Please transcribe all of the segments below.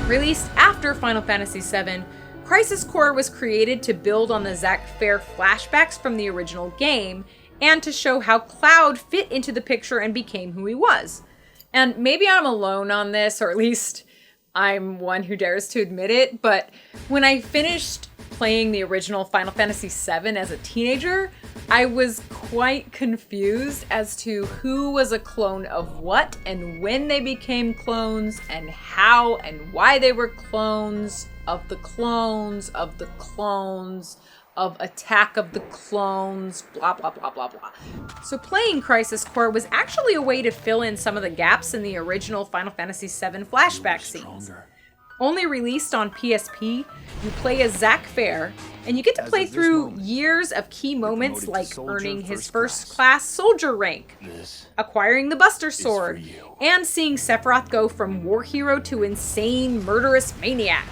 Released after Final Fantasy VII, Crisis Core was created to build on the Zack Fair flashbacks from the original game, and to show how Cloud fit into the picture and became who he was. And maybe I'm alone on this, or at least I'm one who dares to admit it, but when I finished playing the original Final Fantasy VII as a teenager, I was quite confused as to who was a clone of what, and when they became clones, and how and why they were clones of the clones of the clones of Attack of the Clones, blah, blah, blah, blah, blah. So playing Crisis Core was actually a way to fill in some of the gaps in the original Final Fantasy VII flashback scenes. Only released on PSP, you play as Zack Fair, and you get to play through years of key moments like earning his first-class soldier rank, acquiring the Buster Sword, and seeing Sephiroth go from war hero to insane, murderous maniac.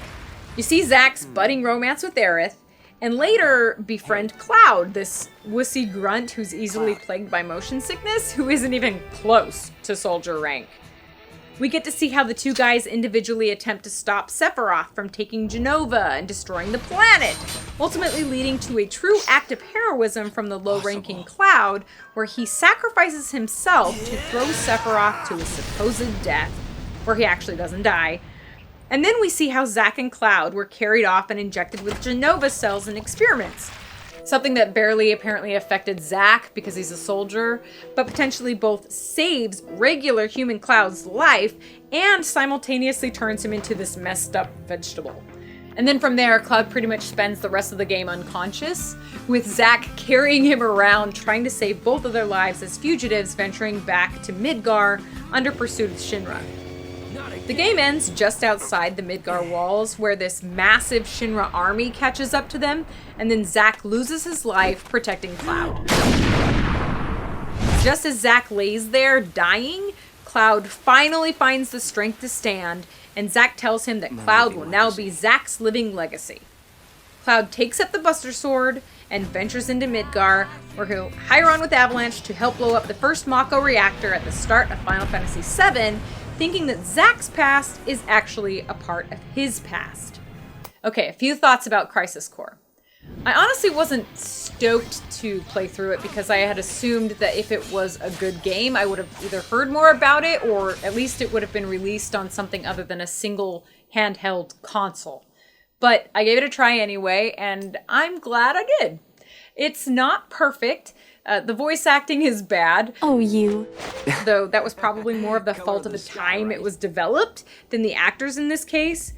You see Zack's budding romance with Aerith, and later befriend Cloud, this wussy grunt who's easily plagued by motion sickness, who isn't even close to soldier rank. We get to see how the two guys individually attempt to stop Sephiroth from taking Genova and destroying the planet, ultimately leading to a true act of heroism from the low-ranking Cloud, where he sacrifices himself to throw Sephiroth to his supposed death, where he actually doesn't die. And then we see how Zack and Cloud were carried off and injected with Genova cells in experiments. Something that barely apparently affected Zack because he's a soldier, but potentially both saves regular human Cloud's life and simultaneously turns him into this messed up vegetable. And then from there, Cloud pretty much spends the rest of the game unconscious, with Zack carrying him around trying to save both of their lives as fugitives venturing back to Midgar under pursuit of Shinra. The game ends just outside the Midgar walls, where this massive Shinra army catches up to them, and then Zack loses his life protecting Cloud. Just as Zack lays there dying, Cloud finally finds the strength to stand, and Zack tells him that Cloud will now be Zack's living legacy. Cloud takes up the Buster Sword and ventures into Midgar, where he'll hire on with Avalanche to help blow up the first Mako reactor at the start of Final Fantasy VII, thinking that Zack's past is actually a part of his past. Okay, a few thoughts about Crisis Core. I honestly wasn't stoked to play through it because I had assumed that if it was a good game, I would have either heard more about it or at least it would have been released on something other than a single handheld console. But I gave it a try anyway, and I'm glad I did. It's not perfect. The voice acting is bad. Oh, you. Though that was probably more of the fault of the time it was developed than the actors in this case.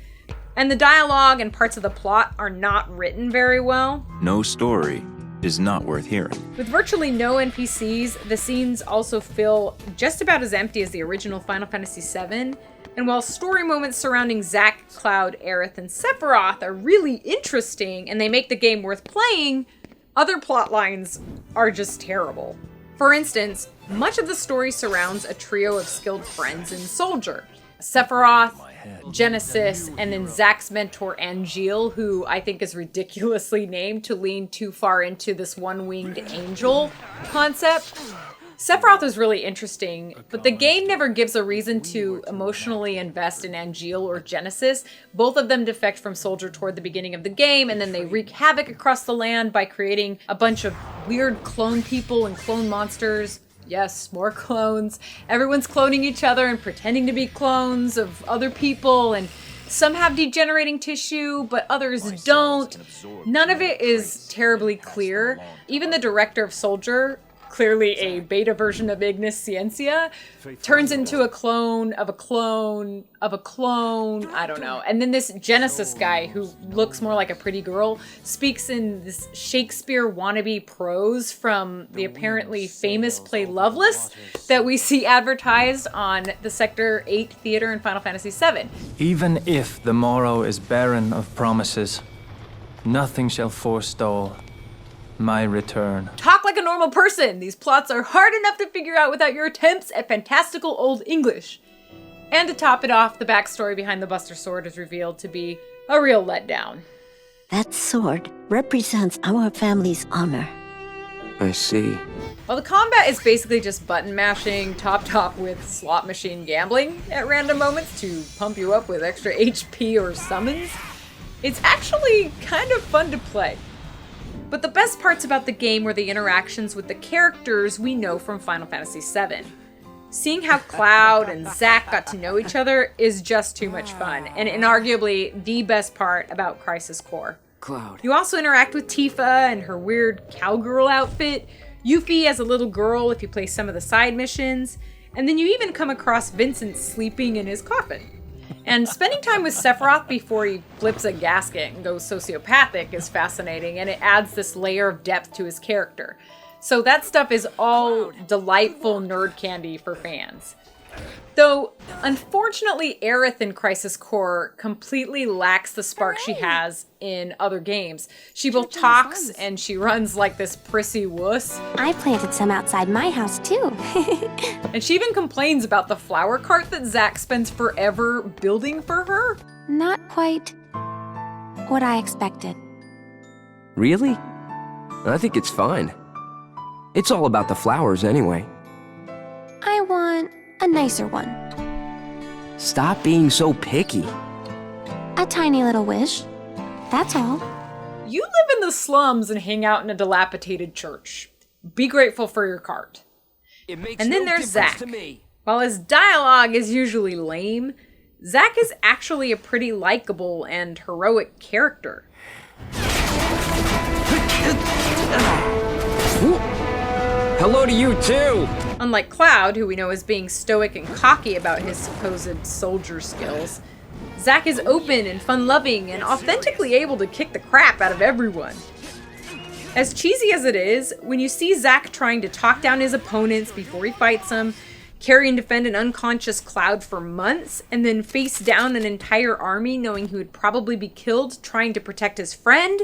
And the dialogue and parts of the plot are not written very well. No story is not worth hearing. With virtually no NPCs, the scenes also feel just about as empty as the original Final Fantasy VII. And while story moments surrounding Zack, Cloud, Aerith, and Sephiroth are really interesting and they make the game worth playing, other plot lines are just terrible. For instance, much of the story surrounds a trio of skilled friends in Soldier. Sephiroth, Genesis, and then Zack's mentor Angeal, who I think is ridiculously named to lean too far into this one-winged angel concept. Sephiroth is really interesting, but the game never gives a reason to emotionally invest in Angeal or Genesis. Both of them defect from Soldier toward the beginning of the game, and then they wreak havoc across the land by creating a bunch of weird clone people and clone monsters. Yes, more clones. Everyone's cloning each other and pretending to be clones of other people, and some have degenerating tissue, but others don't. None of it is terribly clear. Even the director of Soldier, clearly a beta version of Ignis Scientia, turns into a clone of a clone of a clone, I don't know. And then this Genesis guy, who looks more like a pretty girl, speaks in this Shakespeare wannabe prose from the apparently famous play Loveless that we see advertised on the Sector 8 theater in Final Fantasy VII. Even if the morrow is barren of promises, nothing shall forestall my return. Talk like a normal person! These plots are hard enough to figure out without your attempts at fantastical old English. And to top it off, the backstory behind the Buster Sword is revealed to be a real letdown. That sword represents our family's honor. I see. While the combat is basically just button mashing, top with slot machine gambling at random moments to pump you up with extra HP or summons, it's actually kind of fun to play. But the best parts about the game were the interactions with the characters we know from Final Fantasy VII. Seeing how Cloud and Zack got to know each other is just too much fun, and inarguably the best part about Crisis Core. Cloud. You also interact with Tifa and her weird cowgirl outfit, Yuffie as a little girl if you play some of the side missions, and then you even come across Vincent sleeping in his coffin. And spending time with Sephiroth before he flips a gasket and goes sociopathic is fascinating, and it adds this layer of depth to his character. So that stuff is all delightful nerd candy for fans. Though, unfortunately, Aerith in Crisis Core completely lacks the spark she has in other games. She both talks and she runs like this prissy wuss. I planted some outside my house, too. And she even complains about the flower cart that Zack spends forever building for her. Not quite what I expected. Really? I think it's fine. It's all about the flowers anyway. I want a nicer one. Stop being so picky. A tiny little wish. That's all. You live in the slums and hang out in a dilapidated church. Be grateful for your cart. And then there's Zack. While his dialogue is usually lame, Zack is actually a pretty likable and heroic character. Hello to you too! Unlike Cloud, who we know as being stoic and cocky about his supposed soldier skills, Zack is open and fun-loving and authentically able to kick the crap out of everyone. As cheesy as it is, when you see Zack trying to talk down his opponents before he fights them, carry and defend an unconscious Cloud for months, and then face down an entire army knowing he would probably be killed trying to protect his friend,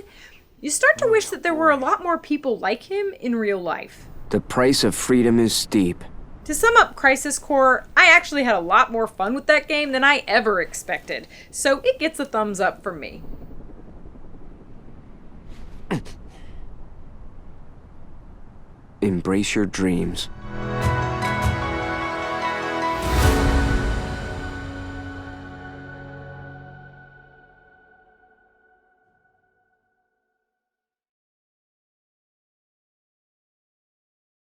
you start to wish that there were a lot more people like him in real life. The price of freedom is steep. To sum up Crisis Core, I actually had a lot more fun with that game than I ever expected, so it gets a thumbs up from me. Embrace your dreams.